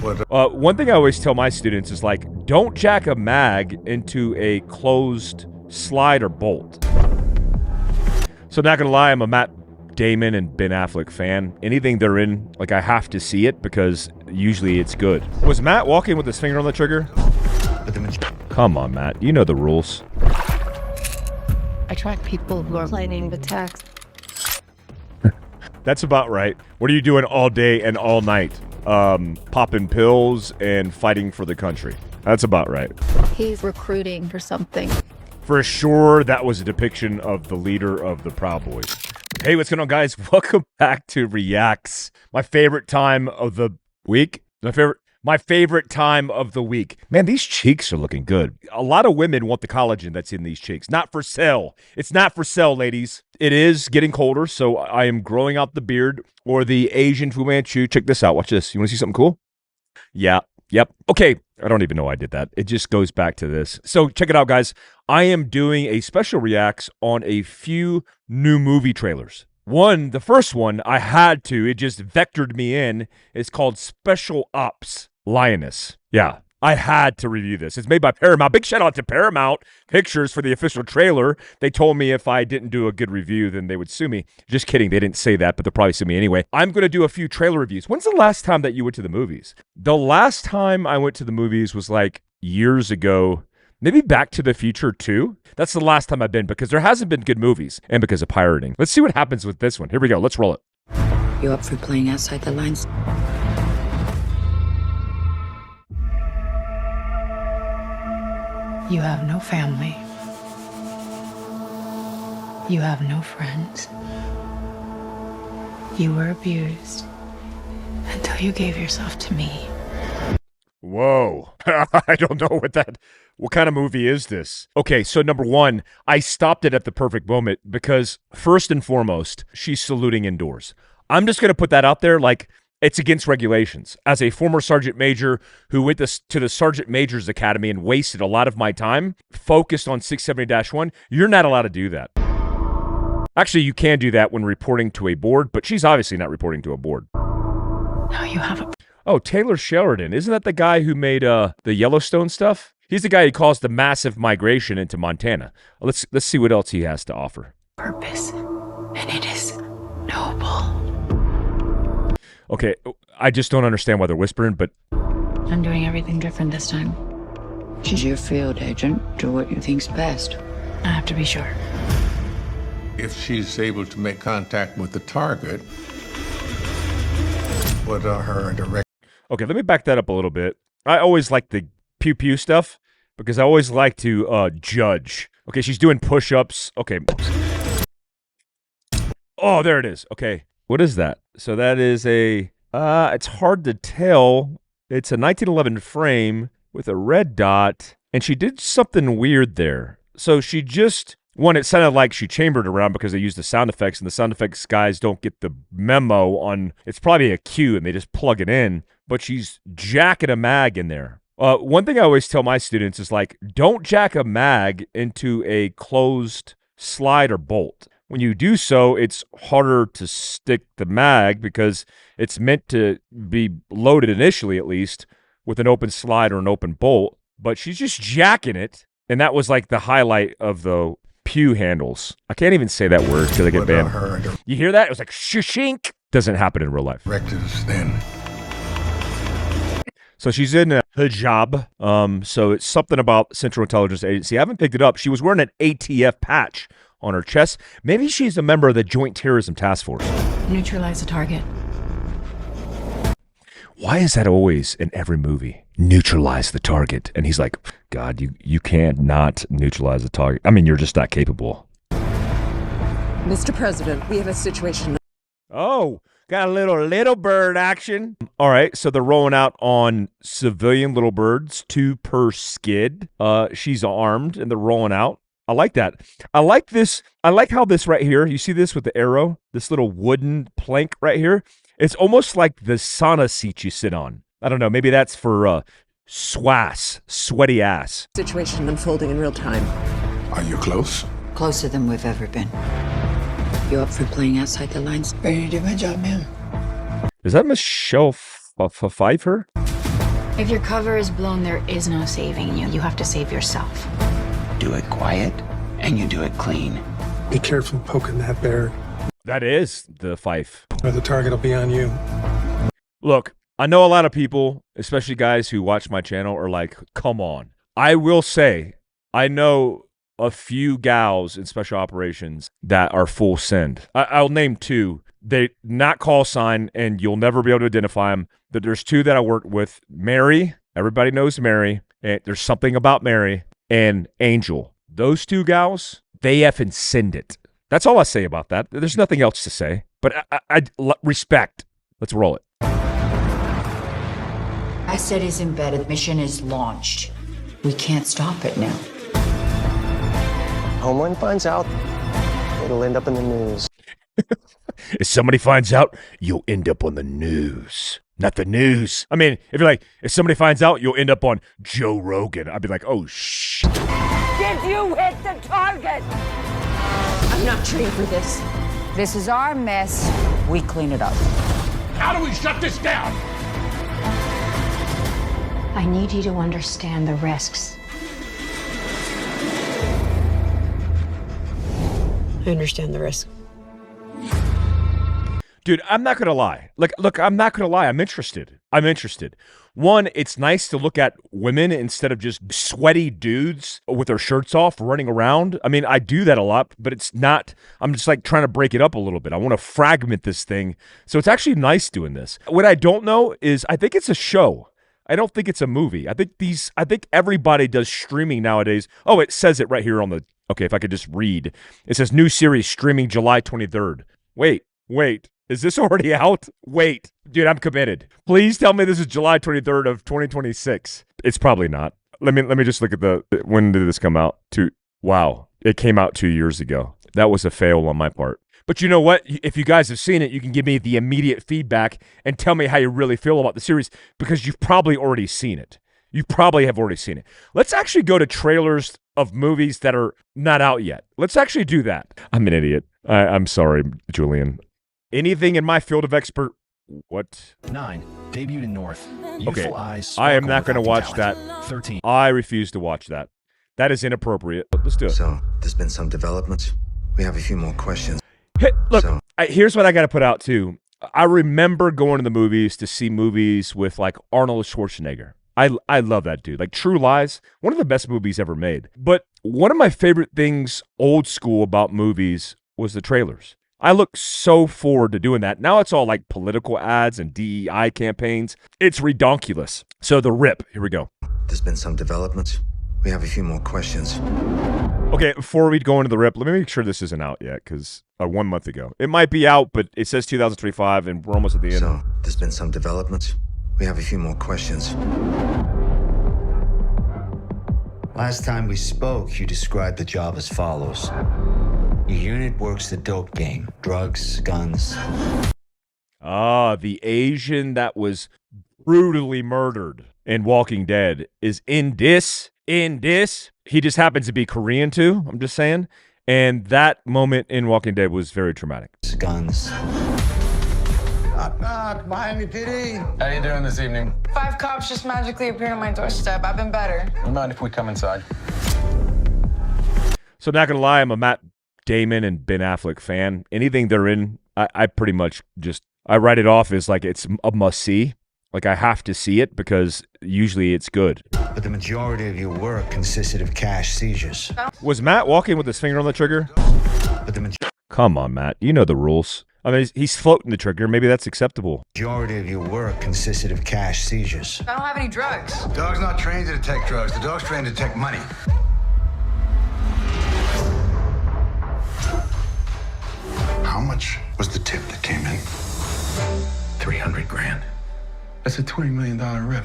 One thing I always tell my students is like, don't jack a mag into a closed slide or bolt. So not gonna lie, I'm a Matt Damon and Ben Affleck fan. Anything they're in, like I have to see it because usually it's good. Was Matt walking with his finger on the trigger? Come on, Matt. You know the rules. I track people who are planning the text. That's about right. What are you doing all day and all night? Popping pills and fighting for the country. That's about right. He's recruiting for something. For sure, that was a depiction of the leader of the Proud Boys. Hey, what's going on, guys? Welcome back to Reacts. My favorite time of the week. My favorite time of the week. Man, these cheeks are looking good. A lot of women want the collagen that's in these cheeks. Not for sale. It's not for sale, ladies. It is getting colder, so I am growing out the beard or the Asian Fu Manchu. Check this out. Watch this. You want to see something cool? Yeah. Yep. Okay. I don't even know why I did that. It just goes back to this. So check it out, guys. I am doing a special reacts on a few new movie trailers. The first one, I had to. It just vectored me in. It's called Special Ops Lioness. Yeah, I had to review this. It's made by Paramount. Big shout out to Paramount Pictures for the official trailer. They told me if I didn't do a good review, then they would sue me. Just kidding. They didn't say that, but they'll probably sue me anyway. I'm going to do a few trailer reviews. When's the last time that you went to the movies? The last time I went to the movies was like years ago. Maybe Back to the Future 2. That's the last time I've been because there hasn't been good movies and because of pirating. Let's see what happens with this one. Here we go. Let's roll it. You up for playing outside the lines? You have no family. You have no friends. You were abused until you gave yourself to me. Whoa. I don't know what kind of movie is this? Okay, so number one, I stopped it at the perfect moment because first and foremost, she's saluting indoors. I'm just going to put that out there like it's against regulations. As a former sergeant major who went to the Sergeant Major's Academy and wasted a lot of my time focused on 670-1, you're not allowed to do that. Actually, you can do that when reporting to a board, but she's obviously not reporting to a board. Now you have a... Oh, Taylor Sheridan. Isn't that the guy who made the Yellowstone stuff? He's the guy who caused the massive migration into Montana. Let's see what else he has to offer. Purpose, and it is noble. Okay, I just don't understand why they're whispering, but... I'm doing everything different this time. She's your field agent. Do what you think's best. I have to be sure. If she's able to make contact with the target, what are her direct... Okay, let me back that up a little bit. I always like the pew-pew stuff because I always like to judge. Okay, she's doing push-ups. Okay. Oh, there it is. Okay. What is that? So that is a, it's hard to tell. It's a 1911 frame with a red dot, and she did something weird there. So she just, it sounded like she chambered around because they used the sound effects, and the sound effects guys don't get the memo on, it's probably a cue, and they just plug it in, but she's jacking a mag in there. One thing I always tell my students is like, don't jack a mag into a closed slide or bolt. When you do so, it's harder to stick the mag because it's meant to be loaded initially, at least, with an open slide or an open bolt. But she's just jacking it, and that was like the highlight of the pew handles. I can't even say that word because I get banned. You hear that? It was like shink. Doesn't happen in real life. directives then? So she's in a hijab. So it's something about Central Intelligence Agency. I haven't picked it up. She was wearing an ATF patch on her chest. Maybe she's a member of the Joint Terrorism Task Force. Neutralize the target. Why is that always in every movie? Neutralize the target. And he's like, God, you can't not neutralize the target. I mean, you're just not capable. Mr. President, we have a situation. Oh, got a little bird action. All right, so they're rolling out on civilian little birds, 2 per skid. She's armed, and they're rolling out. I like that. I like this. I like how this right here, you see this with the arrow? This little wooden plank right here? It's almost like the sauna seat you sit on. I don't know. Maybe that's for sweaty ass. Situation unfolding in real time. Are you close? Closer than we've ever been. You up for playing outside the lines? Ready to do my job, ma'am. Is that Michelle Pfeiffer? If your cover is blown, there is no saving you. You have to save yourself. Do it quiet, and you do it clean. Be careful poking that bear, That is the fife. or the target will be on you. Look, I know a lot of people, especially guys who watch my channel, are like, come on. I will say, I know a few gals in special operations that are full send. I'll name two. They not call sign, and you'll never be able to identify them. But there's two that I worked with. Mary, everybody knows Mary. And there's something about Mary, and Angel. Those two gals, they effing send it. That's all I say about that. There's nothing else to say. But I respect. Let's roll it. Asset is embedded. Mission is launched. We can't stop it now. Homeland finds out, it'll end up in the news. If somebody finds out, you'll end up on the news. Not the news. I mean, if you're like, if somebody finds out, you'll end up on Joe Rogan. I'd be like, oh, shh. Did you hit the target? I'm not trained for this. This is our mess. We clean it up. How do we shut this down? I need you to understand the risks. I understand the risk. Dude, I'm not going to lie. Look, I'm not going to lie. I'm interested. One, it's nice to look at women instead of just sweaty dudes with their shirts off running around. I mean, I do that a lot, but it's not, I'm just like trying to break it up a little bit. I want to fragment this thing. So it's actually nice doing this. What I don't know is I think it's a show. I don't think it's a movie. I think everybody does streaming nowadays. Oh, it says it right here on the, okay, if I could just read. It says new series streaming July 23rd. Wait. Is this already out? Wait. Dude, I'm committed. Please tell me this is July 23rd of 2026. It's probably not. Let me just look at when did this come out? Wow. It came out 2 years ago. That was a fail on my part. But you know what? If you guys have seen it, you can give me the immediate feedback and tell me how you really feel about the series because you've probably already seen it. You probably have already seen it. Let's actually go to trailers of movies that are not out yet. Let's actually do that. I'm an idiot. I'm sorry, Julian. Anything in my field of expert... What? 9. Debuted in North. Okay. Eyes, I am not going to watch that. 13. I refuse to watch that. That is inappropriate. Let's do it. So, there's been some developments. We have a few more questions. Hey, look, here's what I got to put out, too. I remember going to the movies to see movies with, like, Arnold Schwarzenegger. I love that dude. Like, True Lies, one of the best movies ever made. But one of my favorite things old school about movies was the trailers. I look so forward to doing that. Now it's all like political ads and DEI campaigns. It's redonkulous. So the rip, here we go. There's been some developments. We have a few more questions. Okay, before we go into the rip, let me make sure this isn't out yet, because 1 month ago. It might be out, but it says 2025, and we're almost at the end. So, there's been some developments. We have a few more questions. Last time we spoke, you described the job as follows. Your unit works the dope game. Drugs, guns. Ah, the Asian that was brutally murdered in Walking Dead is in this. He just happens to be Korean too, I'm just saying. And that moment in Walking Dead was very traumatic. Guns. Knock, knock, Miami PD. How you doing this evening? 5 cops just magically appeared on my doorstep. I've been better. You mind if we come inside? So not gonna lie, I'm a Matt Damon and Ben Affleck fan. Anything they're in, I pretty much just, I write it off as like it's a must-see. Like I have to see it because usually it's good. But the majority of your work consisted of cash seizures. Was Matt walking with his finger on the trigger? But the Come on, Matt. You know the rules. I mean, he's floating the trigger. Maybe that's acceptable. majority of your work consisted of cash seizures. I don't have any drugs. The dog's not trained to detect drugs. The dog's trained to detect money. How much was the tip that came in? 300 grand. That's a $20 million rip.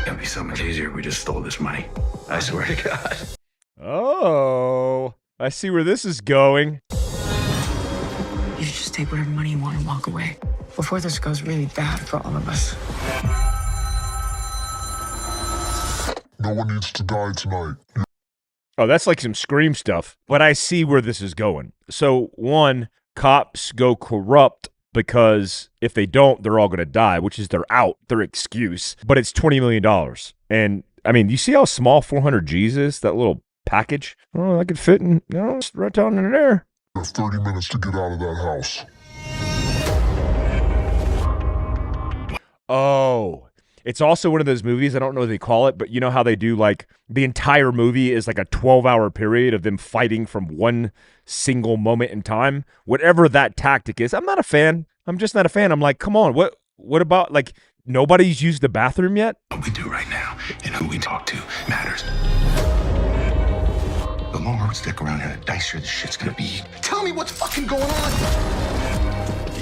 It'd be so much easier if we just stole this money. I swear to God. Oh, I see where this is going. You should just take whatever money you want and walk away before this goes really bad for all of us. No one needs to die tonight. Oh, that's like some Scream stuff. But I see where this is going. So, one, cops go corrupt because if they don't, they're all going to die, which is their excuse. But it's $20 million. And I mean, you see how small 400 G's is, that little package? Oh, I could fit in, right down in there. You have 30 minutes to get out of that house. Oh, it's also one of those movies, I don't know what they call it, but you know how they do like the entire movie is like a 12-hour period of them fighting from one single moment in time? Whatever that tactic is, I'm not a fan. I'm just not a fan. I'm like, come on, what about like nobody's used the bathroom yet? What we do right now and who we talk to matters. The longer we stick around here, the dicier this shit's gonna be. Tell me what's fucking going on.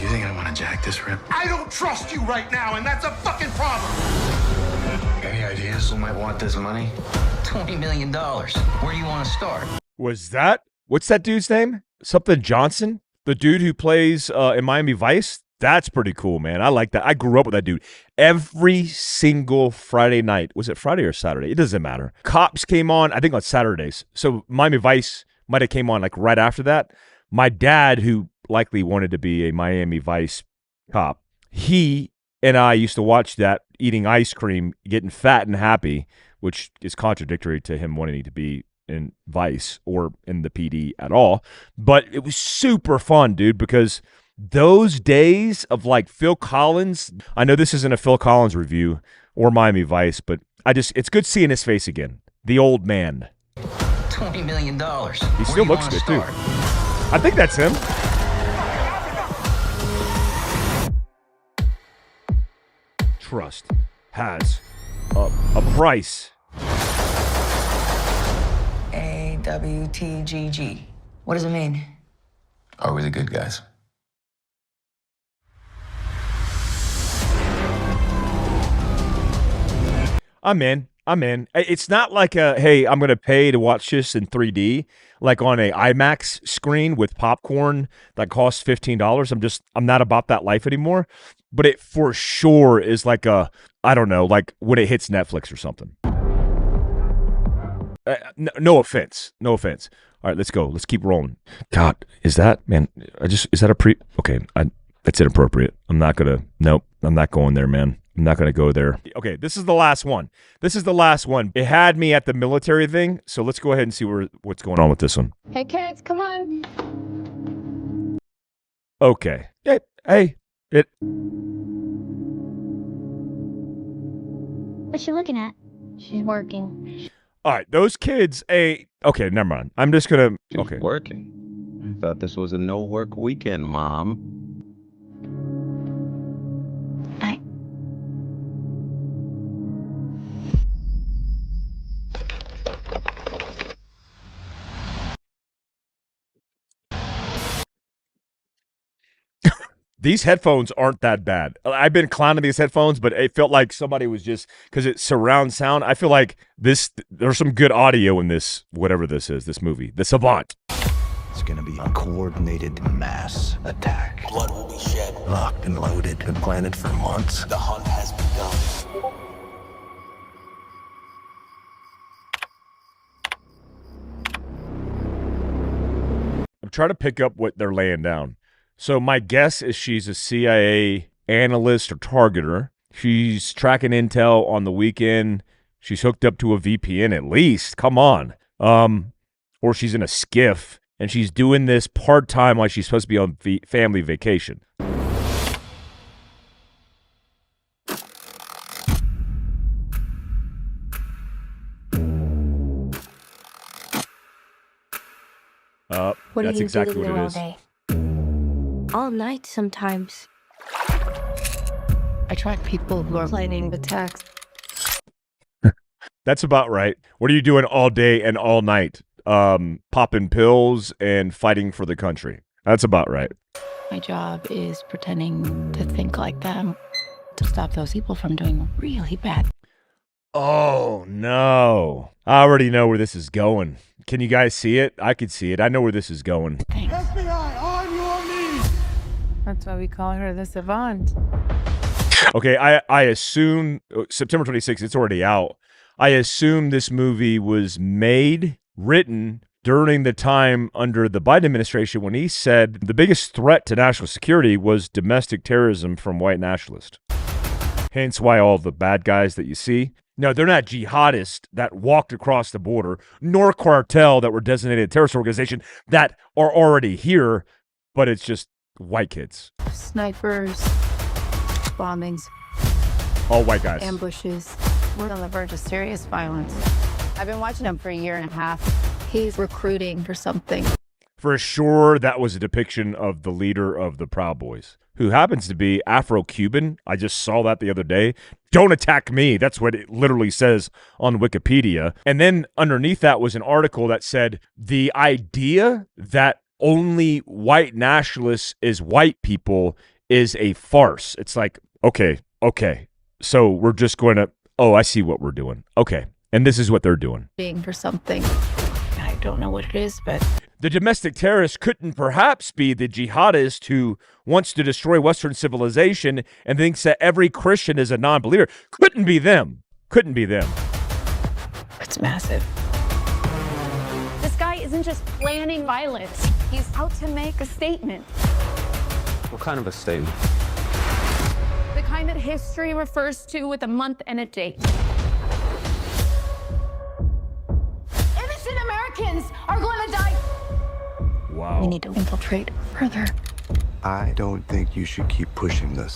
You think I want to jack this rip? I don't trust you right now, and that's a fucking problem. Any ideas who might want this money? $20 million. Where do you want to start? What's that dude's name? Something Johnson? The dude who plays in Miami Vice? That's pretty cool, man. I like that. I grew up with that dude. Every single Friday night. Was it Friday or Saturday? It doesn't matter. Cops came on, I think on Saturdays. So Miami Vice might have came on like right after that. My dad, who likely wanted to be a Miami Vice cop, he and I used to watch that, eating ice cream, getting fat and happy, which is contradictory to him wanting to be in Vice or in the PD at all. But it was super fun, dude, because those days of like Phil Collins, I know this isn't a Phil Collins review or Miami Vice, but it's good seeing his face again. The old man. $20 million. He still looks good too. I think that's him. Trust has a price. AWTGG. What does it mean? Are we the good guys? I'm in. It's not like hey, I'm going to pay to watch this in 3D, like on a IMAX screen with popcorn that costs $15. I'm not about that life anymore. But it for sure is like I don't know, like when it hits Netflix or something. No offense. All right, let's go. Let's keep rolling. God, is that, man, is that a okay, that's inappropriate. I'm not going there, man. I'm not going to go there. Okay, this is the last one. It had me at the military thing, so let's go ahead and see what's going on with this one. Hey, kids, come on. Okay. Hey. What's she looking at? She's working. All right, those kids, okay, never mind. I'm just going to, okay. Working? I thought this was a no-work weekend, Mom. These headphones aren't that bad. I've been clowning these headphones, but it felt like somebody was just, because it's surround sound. I feel like there's some good audio in this, whatever this is, this movie, The Savant. It's going to be a coordinated mass attack. Blood will be shed. Locked and loaded and planted for months. The hunt has begun. I'm trying to pick up what they're laying down. So my guess is she's a CIA analyst or targeter. She's tracking intel on the weekend. She's hooked up to a VPN at least. Come on. Or she's in a skiff, and she's doing this part-time like she's supposed to be on family vacation. That's exactly what it is. Day? All night sometimes. I track people who are planning attacks. That's about right. What are you doing all day and all night? Popping pills and fighting for the country. That's about right. My job is pretending to think like them to stop those people from doing really bad. Oh, no. I already know where this is going. Can you guys see it? I can see it. I know where this is going. Thanks. FBI, on your knees! That's why we call her the Savant. Okay, I assume September 26th, it's already out. I assume this movie was made, written, during the time under the Biden administration when he said the biggest threat to national security was domestic terrorism from white nationalists. Hence why all the bad guys that you see, no, they're not jihadists that walked across the border, nor cartel that were designated a terrorist organization that are already here, but it's just white kids. Snipers, bombings, all white guys. ambushes. We're on the verge of serious violence. I've been watching him for a year and a half. He's recruiting for something. For sure, that was a depiction of the leader of the Proud Boys, who happens to be Afro-Cuban. I just saw that the other day. Don't attack me. That's what it literally says on Wikipedia. And then underneath that was an article that said the idea that only white nationalists is white people is a farce. It's like, okay. So we're just going to, I see what we're doing. Okay. And this is what they're doing. Being for something. I don't know what it is, but... The domestic terrorist couldn't perhaps be the jihadist who wants to destroy Western civilization and thinks that every Christian is a non-believer. Couldn't be them. It's massive. This guy isn't just planning violence. He's out to make a statement. What kind of a statement? The kind that history refers to with a month and a date. Innocent Americans are going to die. Wow. We need to infiltrate further. I don't think you should keep pushing this.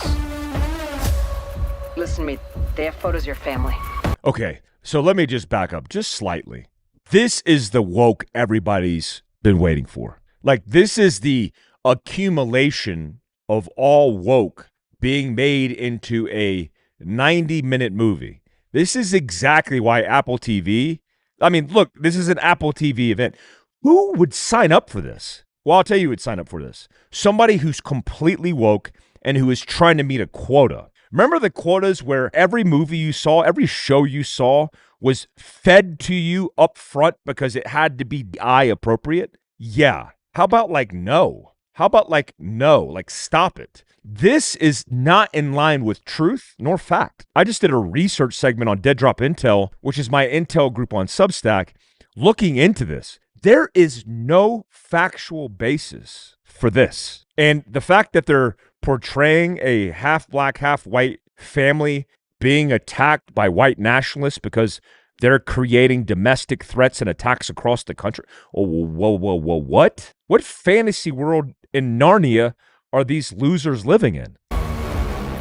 Listen to me. They have photos of your family. Okay, so let me just back up just slightly. This is the woke everybody's been waiting for. Like, this is the accumulation of all woke being made into a 90-minute movie. This is exactly why Apple TV, look, this is an Apple TV event. Who would sign up for this? Well, I'll tell you who would sign up for this. Somebody who's completely woke and who is trying to meet a quota. Remember the quotas where every movie you saw, every show you saw was fed to you up front because it had to be eye appropriate? Yeah. How about no? Like stop it. This is not in line with truth nor fact. I just did a research segment on Dead Drop Intel, which is my intel group on Substack, looking into this. There is no factual basis for this. And the fact that they're portraying a half black, half white family being attacked by white nationalists because they're creating domestic threats and attacks across the country. Oh, whoa, what? What fantasy world in Narnia are these losers living in?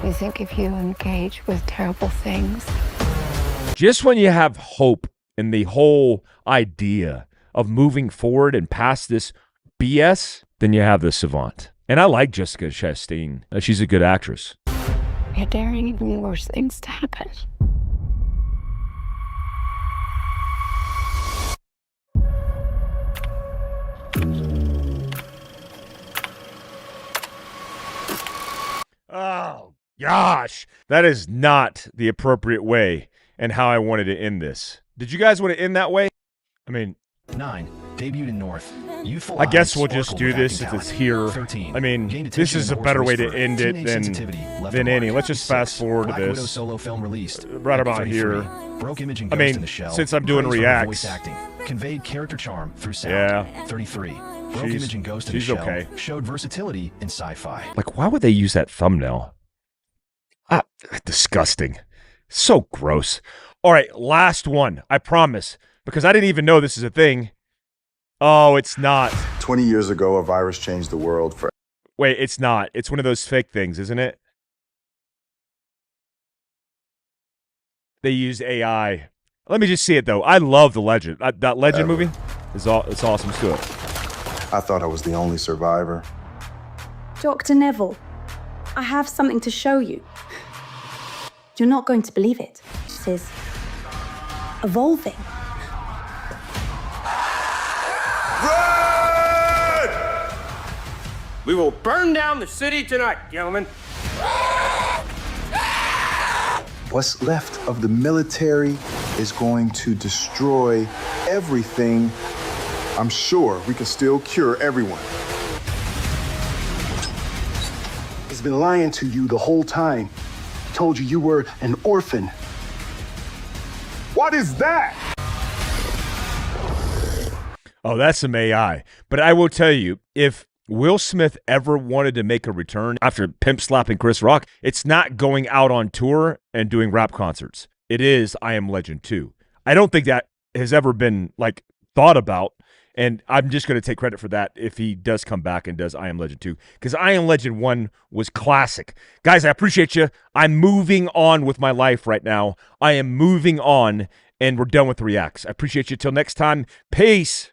You think if you engage with terrible things... Just when you have hope in the whole idea of moving forward and past this BS, then you have the Savant. And I like Jessica Chastain. She's a good actress. You're daring even worse things to happen. Oh, gosh. That is not the appropriate way and how I wanted to end this. Did you guys want to end that way? 9. Debuted in North. I guess we'll just do this since it's here. 13. This is a better way to end it than any. Let's just fast forward to this. Solo film released. Right about here. Broke image and ghost in the shell. Since I'm doing reacts. Voice acting. Conveyed character charm through sound. Yeah. 33. Broke image and ghost in the shell. Okay. Showed versatility in sci-fi. Like, why would they use that thumbnail? Disgusting. So gross. All right, last one. I promise. Because I didn't even know this is a thing. Oh, it's not. 20 years ago, a virus changed the world for... Wait, it's not. It's one of those fake things, isn't it? They used AI. Let me just see it, though. I love The Legend. That Legend movie is it's awesome. Let's do it. I thought I was the only survivor. Dr. Neville, I have something to show you. You're not going to believe it. This is evolving. We will burn down the city tonight, gentlemen. What's left of the military is going to destroy everything. I'm sure we can still cure everyone. He's been lying to you the whole time. Told you you were an orphan. What is that? Oh, that's some AI. But I will tell you, if Will Smith ever wanted to make a return after pimp slapping Chris Rock, it's not going out on tour and doing rap concerts. It is I Am Legend 2. I don't think that has ever been like thought about, and I'm just going to take credit for that if he does come back and does I Am Legend 2, because I Am Legend 1 was classic. Guys, I appreciate you. I'm moving on with my life right now. I am moving on, and we're done with the reacts. I appreciate you. Till next time, peace.